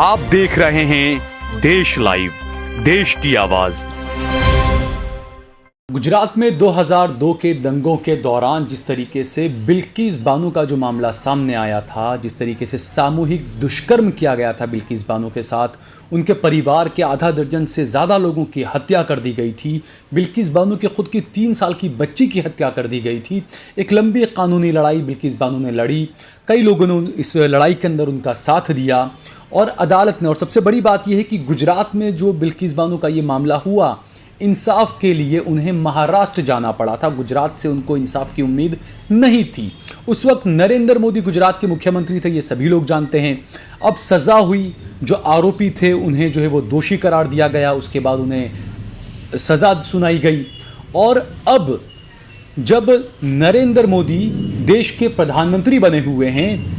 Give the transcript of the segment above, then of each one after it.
आप देख रहे हैं देश लाइव, देश की आवाज। गुजरात में 2002 के दंगों के दौरान जिस तरीके से बिल्किस बानो का जो मामला सामने आया था, जिस तरीके से सामूहिक दुष्कर्म किया गया था बिल्किस बानो के साथ, उनके परिवार के आधा दर्जन से ज़्यादा लोगों की हत्या कर दी गई थी। बिल्किस बानो के खुद की 3 साल की बच्ची की हत्या कर दी गई थी। एक लंबी कानूनी लड़ाई बिल्किस बानो ने लड़ी, कई लोगों ने इस लड़ाई के अंदर उनका साथ दिया और अदालत ने, और सबसे बड़ी बात यह है कि गुजरात में जो बिल्किस बानो का ये मामला हुआ, इंसाफ के लिए उन्हें महाराष्ट्र जाना पड़ा था। गुजरात से उनको इंसाफ की उम्मीद नहीं थी। उस वक्त नरेंद्र मोदी गुजरात के मुख्यमंत्री थे, ये सभी लोग जानते हैं। अब सज़ा हुई, जो आरोपी थे उन्हें जो है वो दोषी करार दिया गया, उसके बाद उन्हें सज़ा सुनाई गई। और अब जब नरेंद्र मोदी देश के प्रधानमंत्री बने हुए हैं,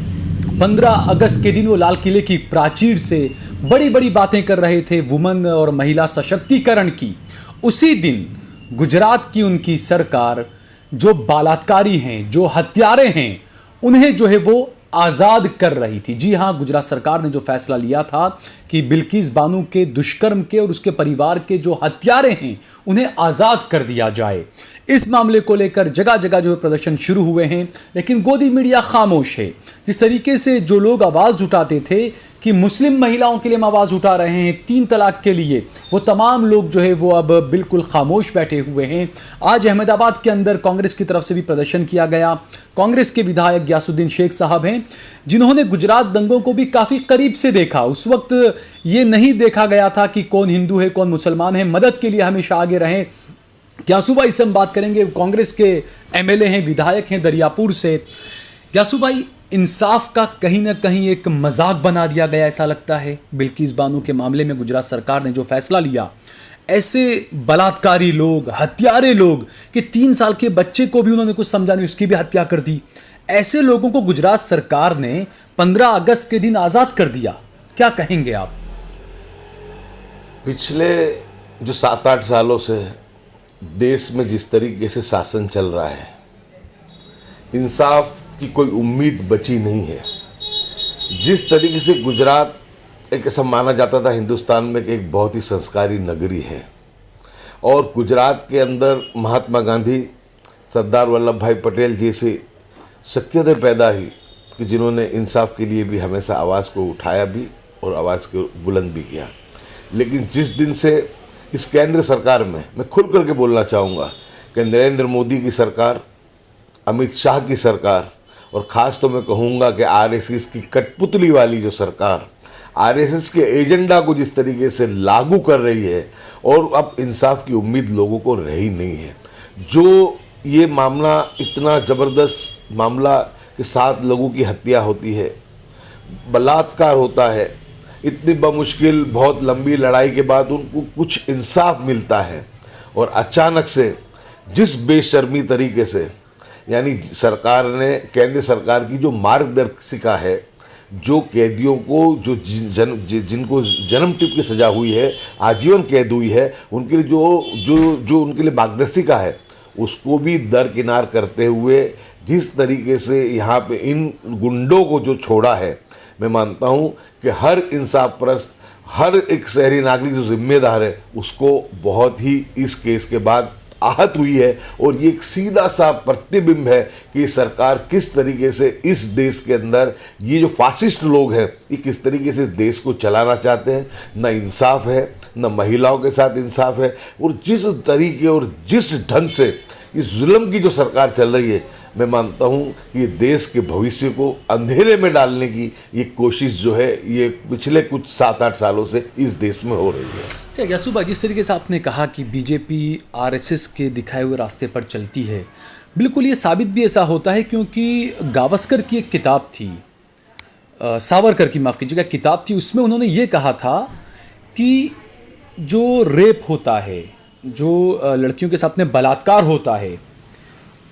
15 अगस्त के दिन वो लाल किले की प्राचीर से बड़ी बड़ी बातें कर रहे थे वुमन और महिला सशक्तिकरण की। उसी दिन गुजरात की उनकी सरकार, जो बलात्कारी हैं, जो हत्यारे हैं, उन्हें जो है वो आज़ाद कर रही थी। जी हाँ, गुजरात सरकार ने जो फैसला लिया था कि बिल्किस बानो के दुष्कर्म के और उसके परिवार के जो हत्यारे हैं उन्हें आज़ाद कर दिया जाए। इस मामले को लेकर जगह जगह जो प्रदर्शन शुरू हुए हैं, लेकिन गोदी मीडिया खामोश है। जिस तरीके से जो लोग आवाज़ उठाते थे कि मुस्लिम महिलाओं के लिए हम आवाज़ उठा रहे हैं, 3 तलाक के लिए, वो तमाम लोग जो है वो अब बिल्कुल खामोश बैठे हुए हैं। आज अहमदाबाद के अंदर कांग्रेस की तरफ से भी प्रदर्शन किया गया। कांग्रेस के विधायक गयासुद्दीन शेख साहब हैं, जिन्होंने गुजरात दंगों को भी काफ़ी करीब से देखा। उस वक्त ये नहीं देखा गया था कि कौन हिंदू है कौन मुसलमान है, मदद के लिए हमेशा आगे रहें। ग्यासू भाई से हम बात करेंगे, कांग्रेस के एमएलए हैं, विधायक हैं दरियापुर से। ग्यासू भाई, इंसाफ का कहीं ना कहीं एक मजाक बना दिया गया ऐसा लगता है बिल्किस बानो के मामले में। गुजरात सरकार ने जो फैसला लिया, ऐसे बलात्कारी लोग, हत्यारे लोग कि 3 साल के बच्चे को भी उन्होंने कुछ समझा नहीं, उसकी भी हत्या कर दी, ऐसे लोगों को गुजरात सरकार ने 15 अगस्त के दिन आज़ाद कर दिया। क्या कहेंगे आप? पिछले जो 7-8 सालों से देश में जिस तरीके से शासन चल रहा है, इंसाफ की कोई उम्मीद बची नहीं है। जिस तरीके से गुजरात एक ऐसा माना जाता था हिंदुस्तान में कि एक बहुत ही संस्कारी नगरी है, और गुजरात के अंदर महात्मा गांधी, सरदार वल्लभ भाई पटेल जैसे शख्सियतें पैदा हुई कि जिन्होंने इंसाफ के लिए भी हमेशा आवाज़ को उठाया भी और आवाज़ को बुलंद भी किया। लेकिन जिस दिन से इस केंद्र सरकार में, मैं खुल करके बोलना चाहूँगा कि नरेंद्र मोदी की सरकार, अमित शाह की सरकार, और ख़ास तो मैं कहूँगा कि आरएसएस की कठपुतली वाली जो सरकार आरएसएस के एजेंडा को जिस तरीके से लागू कर रही है, और अब इंसाफ की उम्मीद लोगों को रही नहीं है। जो ये मामला, इतना ज़बरदस्त मामला कि 7 लोगों की हत्या होती है, बलात्कार होता है, इतनी बमुश्किल बहुत लंबी लड़ाई के बाद उनको कुछ इंसाफ मिलता है, और अचानक से जिस बेशर्मी तरीके से, यानी सरकार ने, केंद्र सरकार की जो मार्गदर्शिका है, जो कैदियों को जिनको जन्म टिप की सज़ा हुई है, आजीवन कैद हुई है, उनके लिए जो उनके लिए मार्गदर्शिका है, उसको भी दरकिनार करते हुए जिस तरीके से यहाँ पे इन गुंडों को जो छोड़ा है, मैं मानता हूँ कि हर इंसाफ परस्त, हर एक शहरी नागरिक जो जिम्मेदार है, उसको बहुत ही इस केस के बाद आहत हुई है। और ये एक सीधा सा प्रतिबिंब है कि सरकार किस तरीके से इस देश के अंदर ये जो फासिस्ट लोग हैं, ये किस तरीके से देश को चलाना चाहते हैं। न इंसाफ है, न महिलाओं के साथ इंसाफ है, और जिस तरीके और जिस ढंग से इस जुल्म की जो सरकार चल रही है, मैं मानता हूँ कि देश के भविष्य को अंधेरे में डालने की ये कोशिश जो है, ये पिछले कुछ 7-8 सालों से इस देश में हो रही है। अच्छा ग्यासू भाई, जिस तरीके से आपने कहा कि बीजेपी आरएसएस के दिखाए हुए रास्ते पर चलती है, बिल्कुल ये साबित भी ऐसा होता है, क्योंकि गावस्कर की एक किताब थी, सावरकर की, माफ़ कीजिएगा, किताब थी, उसमें उन्होंने ये कहा था कि जो रेप होता है, जो लड़कियों के साथ में बलात्कार होता है,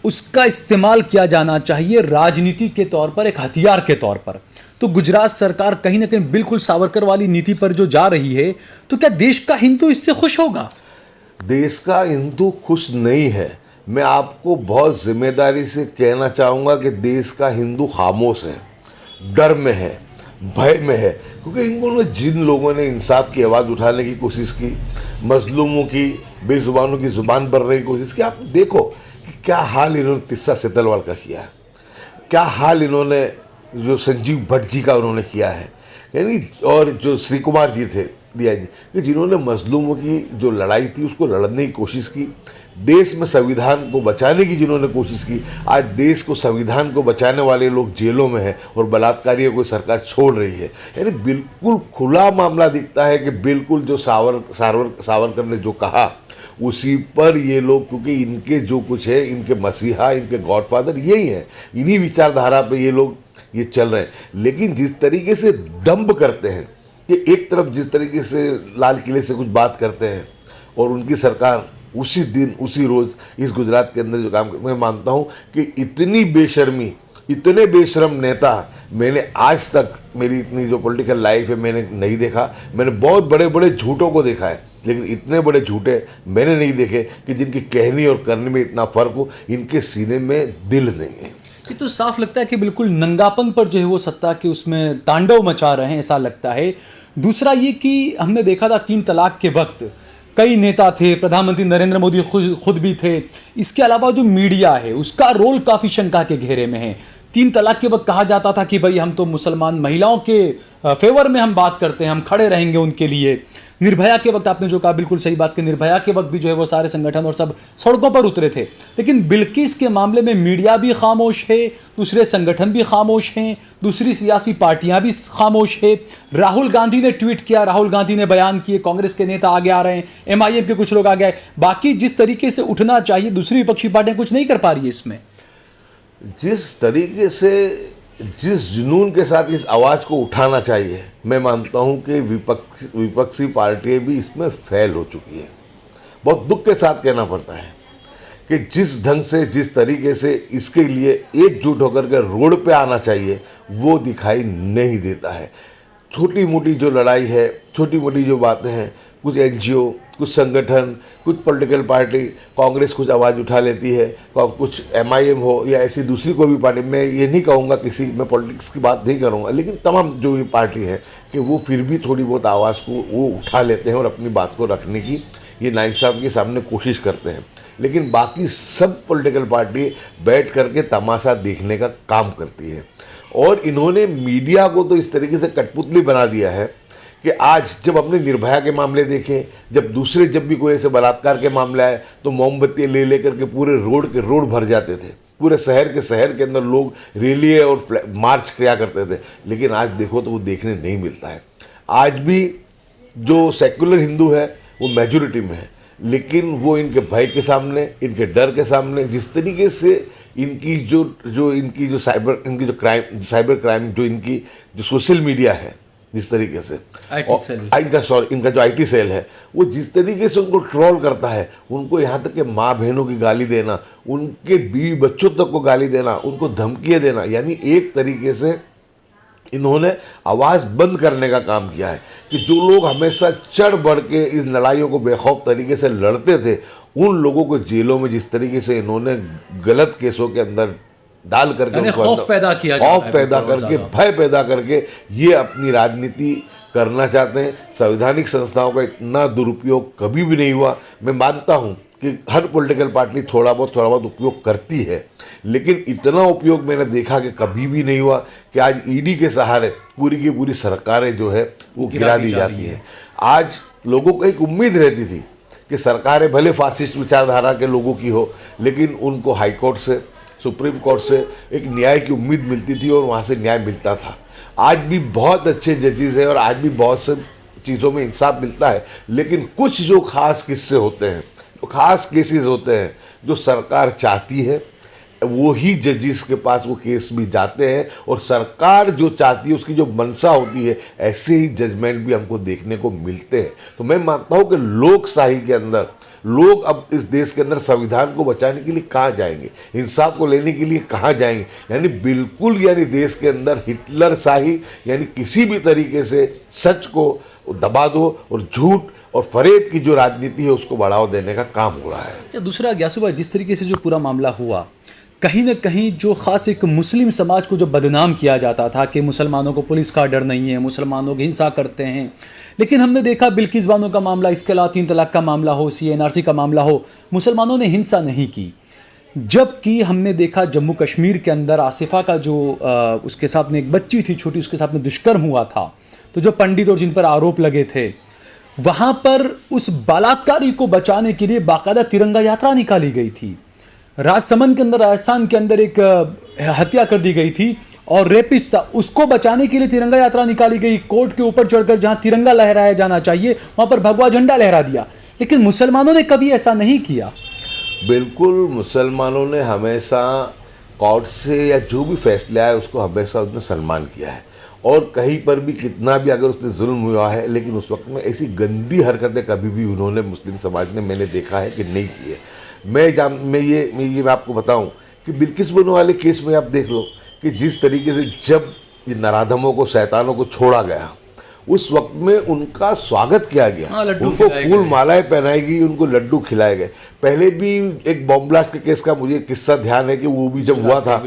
उसका इस्तेमाल किया जाना चाहिए राजनीति के तौर पर, एक हथियार के तौर पर। तो गुजरात सरकार कहीं ना कहीं बिल्कुल सावरकर वाली नीति पर जो जा रही है, तो क्या देश का हिंदू इससे खुश होगा? देश का हिंदू खुश नहीं है। मैं आपको बहुत जिम्मेदारी से कहना चाहूँगा कि देश का हिंदू खामोश है, डर में है, भय में है, क्योंकि इनको जिन लोगों ने इंसाफ की आवाज़ उठाने की कोशिश की, मजलूमों की, बेजुबानों की जुबान भरने की कोशिश की, आप देखो कि क्या हाल इन्होंने तिस्सा सेतलवाल का किया है, क्या हाल इन्होंने जो संजीव भट्ट जी का उन्होंने किया है, यानी और जो श्री कुमार जी थे दिया जी, कि जिन्होंने मजलूमों की जो लड़ाई थी उसको लड़ने की कोशिश की, देश में संविधान को बचाने की जिन्होंने कोशिश की, आज देश को संविधान को बचाने वाले लोग जेलों में हैं और बलात्कारियों को सरकार छोड़ रही है। यानी बिल्कुल खुला मामला दिखता है कि बिल्कुल जो सावरकर ने जो कहा उसी पर ये लोग, क्योंकि इनके जो कुछ है, इनके मसीहा, इनके गॉडफादर यही हैं, इन्हीं विचारधारा पे ये लोग ये चल रहे हैं। लेकिन जिस तरीके से दंभ करते हैं कि एक तरफ जिस तरीके से लाल किले से कुछ बात करते हैं और उनकी सरकार उसी दिन उसी रोज़ इस गुजरात के अंदर जो काम मैं मानता हूँ कि इतनी बेशर्मी, इतने बेशरम नेता मैंने आज तक मेरी इतनी जो पॉलिटिकल लाइफ है मैंने नहीं देखा। मैंने बहुत बड़े बड़े झूठों को देखा है, लेकिन इतने बड़े झूठे मैंने नहीं देखे कि जिनकी कहनी और करने में इतना फ़र्क हो। इनके सीने में दिल नहीं है। ये तो साफ लगता है कि बिल्कुल नंगापन पर जो है वो सत्ता के उसमें तांडव मचा रहे हैं, ऐसा लगता है। दूसरा ये कि हमने देखा था 3 तलाक के वक्त कई नेता थे, प्रधानमंत्री नरेंद्र मोदी खुद भी थे, इसके अलावा जो मीडिया है उसका रोल काफ़ी शंका के घेरे में है। 3 तलाक के वक्त कहा जाता था कि भाई हम तो मुसलमान महिलाओं के फेवर में हम बात करते हैं, हम खड़े रहेंगे उनके लिए। निर्भया के वक्त आपने जो कहा बिल्कुल सही बात कि निर्भया के वक्त भी जो है वो सारे संगठन और सब सड़कों पर उतरे थे। लेकिन बिल्किस के मामले में मीडिया भी खामोश है, दूसरे संगठन भी खामोश हैं, दूसरी सियासी पार्टियां भी खामोश है। राहुल गांधी ने ट्वीट किया, राहुल गांधी ने बयान किए, कांग्रेस के नेता आगे आ रहे हैं, MIM के कुछ लोग आगे आए। बाकी जिस तरीके से उठना चाहिए दूसरी विपक्षी पार्टियां कुछ नहीं कर पा रही है इसमें। जिस तरीके से जिस जुनून के साथ इस आवाज़ को उठाना चाहिए, मैं मानता हूं कि विपक्षी पार्टियां भी इसमें फेल हो चुकी है। बहुत दुख के साथ कहना पड़ता है कि जिस ढंग से, जिस तरीके से इसके लिए एकजुट होकर के रोड पे आना चाहिए वो दिखाई नहीं देता है। छोटी मोटी जो लड़ाई है, छोटी मोटी जो बातें हैं, कुछ NGO, कुछ संगठन, कुछ पॉलिटिकल पार्टी, कांग्रेस कुछ आवाज़ उठा लेती है, कुछ MIM हो या ऐसी दूसरी कोई भी पार्टी, मैं ये नहीं कहूँगा किसी, मैं पॉलिटिक्स की बात नहीं करूँगा, लेकिन तमाम जो भी पार्टी है कि वो फिर भी थोड़ी बहुत आवाज़ को वो उठा लेते हैं और अपनी बात को रखने की ये नाइंसाफ़ी के सामने कोशिश करते हैं। लेकिन बाकी सब पॉलिटिकल पार्टी बैठ करके तमाशा देखने का काम करती है। और इन्होंने मीडिया को तो इस तरीके से कठपुतली बना दिया है कि आज जब अपने निर्भया के मामले देखें, जब भी कोई ऐसे बलात्कार के मामले आए तो मोमबत्ती ले लेकर के पूरे रोड भर जाते थे, पूरे शहर के अंदर लोग रैली और मार्च किया करते थे। लेकिन आज देखो तो वो देखने नहीं मिलता है। आज भी जो सेक्युलर हिंदू है वो मेजॉरिटी में है, लेकिन वो इनके भय के सामने, इनके डर के सामने, जिस तरीके से इनकी जो साइबर क्राइम जो सोशल मीडिया है, जिस तरीके से इनका जो IT सेल है वो जिस तरीके से उनको ट्रोल करता है, उनको यहाँ तक कि माँ बहनों की गाली देना, उनके बीवी बच्चों तक को गाली देना, उनको धमकियाँ देना, यानी एक तरीके से इन्होंने आवाज़ बंद करने का काम किया है कि जो लोग हमेशा चढ़ बढ़ के इस लड़ाइयों को बेखौफ तरीके से लड़ते थे, उन लोगों को जेलों में जिस तरीके से इन्होंने गलत केसों के अंदर डाल करके खौफ पैदा किया, खौफ पैदा करके, भय पैदा करके ये अपनी राजनीति करना चाहते हैं। संवैधानिक संस्थाओं का इतना दुरुपयोग कभी भी नहीं हुआ। मैं मानता हूं कि हर पॉलिटिकल पार्टी थोड़ा बहुत उपयोग करती है, लेकिन इतना उपयोग मैंने देखा कि कभी भी नहीं हुआ कि आज ED के सहारे पूरी की पूरी सरकारें जो है वो गिरा दी जाती है। आज लोगों को एक उम्मीद रहती थी कि सरकारें भले फासिस्ट विचारधारा के लोगों की हो, लेकिन उनको हाई कोर्ट से, सुप्रीम कोर्ट से एक न्याय की उम्मीद मिलती थी और वहाँ से न्याय मिलता था। आज भी बहुत अच्छे जजेस हैं और आज भी बहुत से चीज़ों में इंसाफ मिलता है, लेकिन कुछ जो खास किस्से होते हैं, जो खास केसेस होते हैं जो सरकार चाहती है, वो ही जजेस के पास वो केस भी जाते हैं और सरकार जो चाहती है उसकी जो मंशा होती है, ऐसे ही जजमेंट भी हमको देखने को मिलते हैं। तो मैं मानता हूँ कि लोकशाही के अंदर लोग अब इस देश के अंदर संविधान को बचाने के लिए कहाँ जाएंगे, इंसाफ को लेने के लिए कहाँ जाएंगे। यानी बिल्कुल, यानी देश के अंदर हिटलर शाही, यानी किसी भी तरीके से सच को दबा दो और झूठ और फरेब की जो राजनीति है उसको बढ़ावा देने का काम हो रहा है। दूसरा ग्यासु भाई, जिस तरीके से जो पूरा मामला हुआ कहीं ना कहीं जो ख़ास एक मुस्लिम समाज को जो बदनाम किया जाता था कि मुसलमानों को पुलिस का डर नहीं है, मुसलमानों की हिंसा करते हैं, लेकिन हमने देखा बिल्किस बानो का मामला, इसके अलावा 3 तलाक का मामला हो, CNRC का मामला हो, मुसलमानों ने हिंसा नहीं की। जबकि हमने देखा जम्मू कश्मीर के अंदर आसिफा का जो उसके साथ में एक बच्ची थी छोटी, उसके साथ में दुष्कर्म हुआ था, तो जो पंडित और जिन पर आरोप लगे थे, वहाँ पर उस बलात्कारी को बचाने के लिए बाकायदा तिरंगा यात्रा निकाली गई थी। राजसमंद के अंदर, राजस्थान के अंदर एक हत्या कर दी गई थी और रेपिस्ट था, उसको बचाने के लिए तिरंगा यात्रा निकाली गई। कोर्ट के ऊपर चढ़कर जहाँ तिरंगा लहराया जाना चाहिए वहाँ पर भगवा झंडा लहरा दिया, लेकिन मुसलमानों ने कभी ऐसा नहीं किया। बिल्कुल, मुसलमानों ने हमेशा कोर्ट से या जो भी फैसला है उसको हमेशा उसने सम्मान किया है, और कहीं पर भी कितना भी अगर उसने जुल्म हुआ है, लेकिन उस वक्त में ऐसी गंदी हरकतें कभी भी उन्होंने मुस्लिम समाज ने मैंने देखा है कि नहीं की है। मैं आपको बताऊं कि बिल्किस बानो वाले केस में आप देख लो कि जिस तरीके से जब ये नराधमों को, शैतानों को छोड़ा गया, उस वक्त में उनका स्वागत किया गया, उनको फूल मालाएं पहनाई गई, उनको लड्डू खिलाए गए। पहले भी एक बॉम्ब ब्लास्ट के केस का मुझे किस्सा ध्यान है कि वो भी जब हुआ था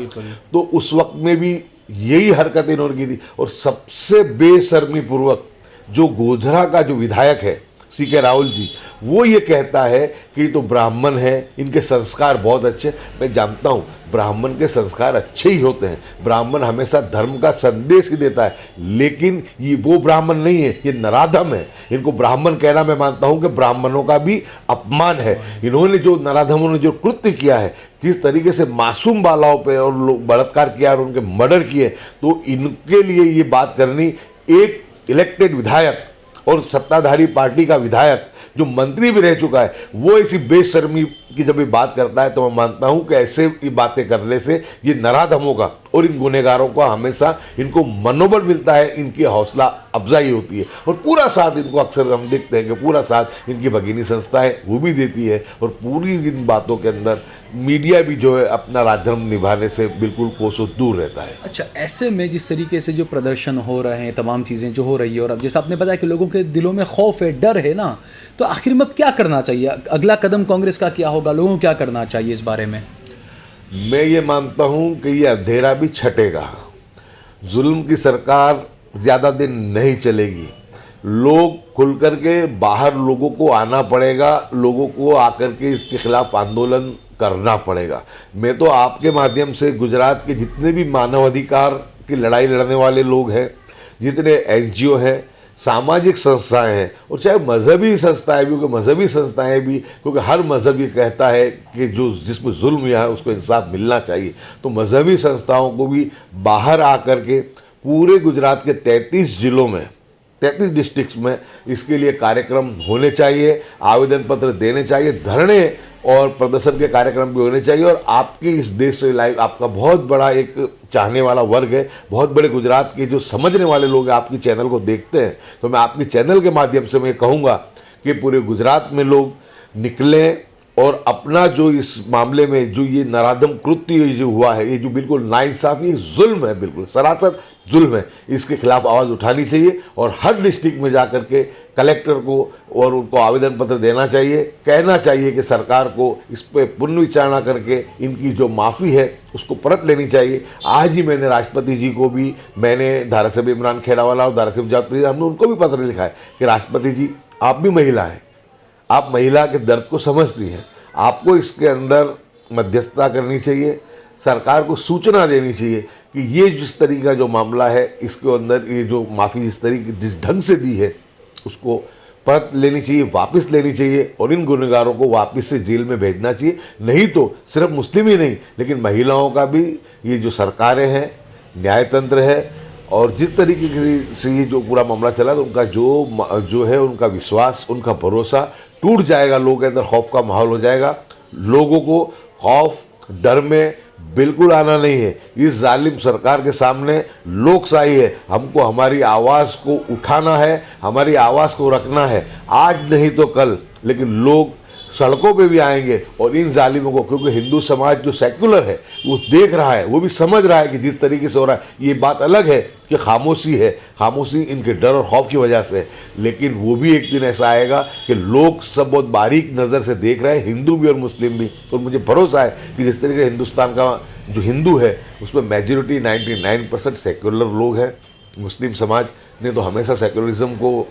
तो उस वक्त में भी यही हरकत इन्होंने की थी। और सबसे बेशर्मी पूर्वक जो गोधरा का जो विधायक है CK राहुल जी, वो ये कहता है कि तो ब्राह्मण है, इनके संस्कार बहुत अच्छे। मैं जानता हूँ ब्राह्मण के संस्कार अच्छे ही होते हैं, ब्राह्मण हमेशा धर्म का संदेश ही देता है, लेकिन ये वो ब्राह्मण नहीं है, ये नराधम है। इनको ब्राह्मण कहना मैं मानता हूँ कि ब्राह्मणों का भी अपमान है। इन्होंने जो नराधमों ने जो कृत्य किया है, जिस तरीके से मासूम बालाओं पे और बलात्कार किया और उनके मर्डर किए, तो इनके लिए ये बात करनी, एक इलेक्टेड विधायक और सत्ताधारी पार्टी का विधायक जो मंत्री भी रह चुका है, वो ऐसी बेशर्मी की जब ये बात करता है तो मैं मानता हूं कि ऐसे ये बातें करने से ये नराधमों का और इन गुनहगारों का हमेशा इनको मनोबल मिलता है, इनकी हौसला अफजाई होती है, और पूरा साथ इनको अक्सर हम देखते हैं कि पूरा साथ इनकी भगिनी संस्था है वो भी देती है। और पूरी इन बातों के अंदर मीडिया भी जो है अपना राजधर्म निभाने से बिल्कुल कोसों दूर रहता है। अच्छा, ऐसे में जिस तरीके से जो प्रदर्शन हो रहे हैं, तमाम चीज़ें जो हो रही है, और अब जैसा आपने बताया कि लोगों के दिलों में खौफ है, डर है ना, तो आखिर में अब क्या करना चाहिए? अगला कदम कांग्रेस का क्या होगा? लोगों को क्या करना चाहिए इस बारे में? मैं ये मानता हूं कि ये अंधेरा भी छटेगा। जुल्म की सरकार ज़्यादा दिन नहीं चलेगी। लोग खुल कर के बाहर, लोगों को आना पड़ेगा, लोगों को आकर के इसके खिलाफ आंदोलन करना पड़ेगा। मैं तो आपके माध्यम से गुजरात के जितने भी मानवाधिकार की लड़ाई लड़ने वाले लोग हैं, जितने NGO हैं, सामाजिक संस्थाएं हैं, और चाहे मजहबी संस्थाएं भी, क्योंकि मजहबी संस्थाएं भी, क्योंकि हर मजहब ये कहता है कि जो जिसमें जुल्म हुआ है उसको इंसाफ मिलना चाहिए, तो मजहबी संस्थाओं को भी बाहर आकर के पूरे गुजरात के 33 जिलों में, 33 डिस्ट्रिक्ट्स में इसके लिए कार्यक्रम होने चाहिए, आवेदन पत्र देने चाहिए, धरने और प्रदर्शन के कार्यक्रम भी होने चाहिए। और आपकी इस देश से लाइव आपका बहुत बड़ा एक चाहने वाला वर्ग है, बहुत बड़े गुजरात के जो समझने वाले लोग हैं, आपकी चैनल को देखते हैं, तो मैं आपकी चैनल के माध्यम से मैं कहूँगा कि पूरे गुजरात में लोग निकलें और अपना जो इस मामले में जो ये नराधम कृत्य जो हुआ है, ये जो बिल्कुल नाइंसाफ़ी, ये जुल्म है, बिल्कुल सरासर जुल्म है, इसके खिलाफ आवाज़ उठानी चाहिए। और हर डिस्ट्रिक्ट में जा कर के कलेक्टर को और उनको आवेदन पत्र देना चाहिए, कहना चाहिए कि सरकार को इस पर पुनर्विचारणा करके इनकी जो माफ़ी है उसको परत लेनी चाहिए। आज ही मैंने राष्ट्रपति जी को भी, मैंने धारासभ्य इमरान खेड़ावाला और धारासभ्य जातप्रीत, हमने उनको भी पत्र लिखा है कि राष्ट्रपति जी, आप भी महिला हैं, आप महिला के दर्द को समझती हैं, आपको इसके अंदर मध्यस्थता करनी चाहिए, सरकार को सूचना देनी चाहिए कि ये जिस तरीके का जो मामला है, इसके अंदर ये जो माफ़ी जिस तरीके जिस ढंग से दी है उसको परत लेनी चाहिए, वापस लेनी चाहिए, और इन गुनहगारों को वापस से जेल में भेजना चाहिए। नहीं तो सिर्फ मुस्लिम ही नहीं, लेकिन महिलाओं का भी, ये जो सरकारें हैं, न्यायतंत्र है, और जिस तरीके से ये जो पूरा मामला चला, तो उनका जो है उनका विश्वास, उनका भरोसा टूट जाएगा, लोगों के अंदर खौफ का माहौल हो जाएगा। लोगों को खौफ, डर में बिल्कुल आना नहीं है। इस जालिम सरकार के सामने लोकशाही है, हमको हमारी आवाज़ को उठाना है, हमारी आवाज़ को रखना है, आज नहीं तो कल। लेकिन लोग सड़कों पे भी आएंगे और इन जालिमों को, क्योंकि हिंदू समाज जो सेक्युलर है वो देख रहा है, वो भी समझ रहा है कि जिस तरीके से हो रहा है, ये बात अलग है कि खामोशी है, खामोशी इनके डर और खौफ की वजह से है, लेकिन वो भी एक दिन ऐसा आएगा कि लोग सब बहुत बारीक नज़र से देख रहे हैं, हिंदू भी और मुस्लिम भी। और मुझे भरोसा है कि जिस तरीके हिंदुस्तान का जो हिंदू है उसमें मेजॉरिटी 99% सेक्युलर लोग हैं। मुस्लिम समाज ने तो हमेशा सेक्युलरिज्म को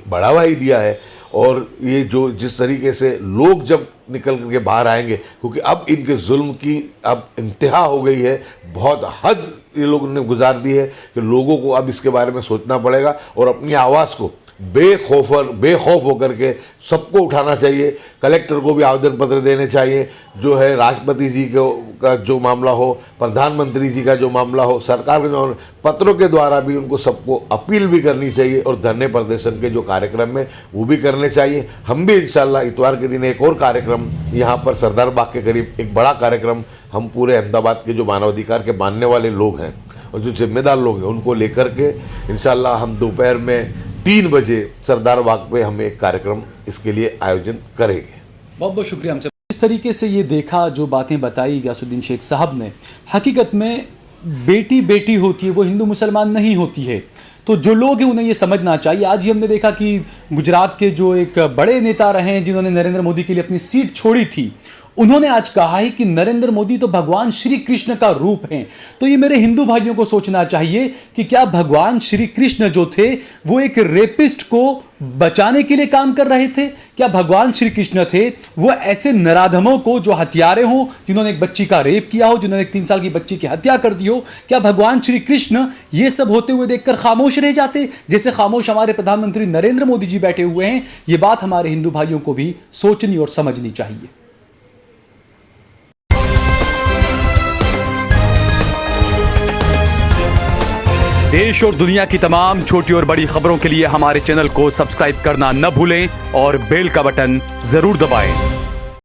बढ़ावा ही दिया है, और ये जो जिस तरीके से लोग जब निकल करके बाहर आएंगे, क्योंकि अब इनके जुल्म की अब इंतहा हो गई है, बहुत हद ये लोगों ने गुजार दी है कि लोगों को अब इसके बारे में सोचना पड़ेगा और अपनी आवाज़ को बेखौफ होकर के सबको उठाना चाहिए। कलेक्टर को भी आवेदन पत्र देने चाहिए, जो है राष्ट्रपति जी का जो मामला हो, प्रधानमंत्री जी का जो मामला हो, सरकार के जो पत्रों के द्वारा भी उनको सबको अपील भी करनी चाहिए, और धरने प्रदर्शन के जो कार्यक्रम है वो भी करने चाहिए। हम भी इंशाल्लाह इतवार के दिन एक और कार्यक्रम यहाँ पर सरदार बाग के करीब एक बड़ा कार्यक्रम हम पूरे अहमदाबाद के जो मानवाधिकार के मानने वाले लोग हैं और जो जिम्मेदार लोग हैं उनको लेकर के इंशाल्लाह हम दोपहर में 3 बजे सरदार बाग पे हम एक कार्यक्रम इसके लिए आयोजन करेंगे। बहुत बहुत शुक्रिया हमसे इस तरीके से ये देखा, जो बातें बताई गयासुद्दीन शेख साहब ने। हकीकत में बेटी बेटी होती है, वो हिंदू मुसलमान नहीं होती है। तो जो लोग हैं उन्हें ये समझना चाहिए। आज ही हमने देखा कि गुजरात के जो एक बड़े नेता रहे हैं जिन्होंने नरेंद्र मोदी के लिए अपनी सीट छोड़ी थी, उन्होंने आज कहा है कि नरेंद्र मोदी तो भगवान श्री कृष्ण का रूप हैं। तो ये मेरे हिंदू भाइयों को सोचना चाहिए कि क्या भगवान श्री कृष्ण जो थे वो एक रेपिस्ट को बचाने के लिए काम कर रहे थे? क्या भगवान श्री कृष्ण थे वो ऐसे नराधमों को जो हत्यारे हों, जिन्होंने एक बच्ची का रेप किया हो, जिन्होंने एक 3 साल की बच्ची की हत्या कर दी हो, क्या भगवान श्री कृष्ण ये सब होते हुए देखकर खामोश रह जाते, जैसे खामोश हमारे प्रधानमंत्री नरेंद्र मोदी जी बैठे हुए हैं? ये बात हमारे हिंदू भाइयों को भी सोचनी और समझनी चाहिए। देश और दुनिया की तमाम छोटी और बड़ी खबरों के लिए हमारे चैनल को सब्सक्राइब करना न भूलें और बेल का बटन जरूर दबाएं।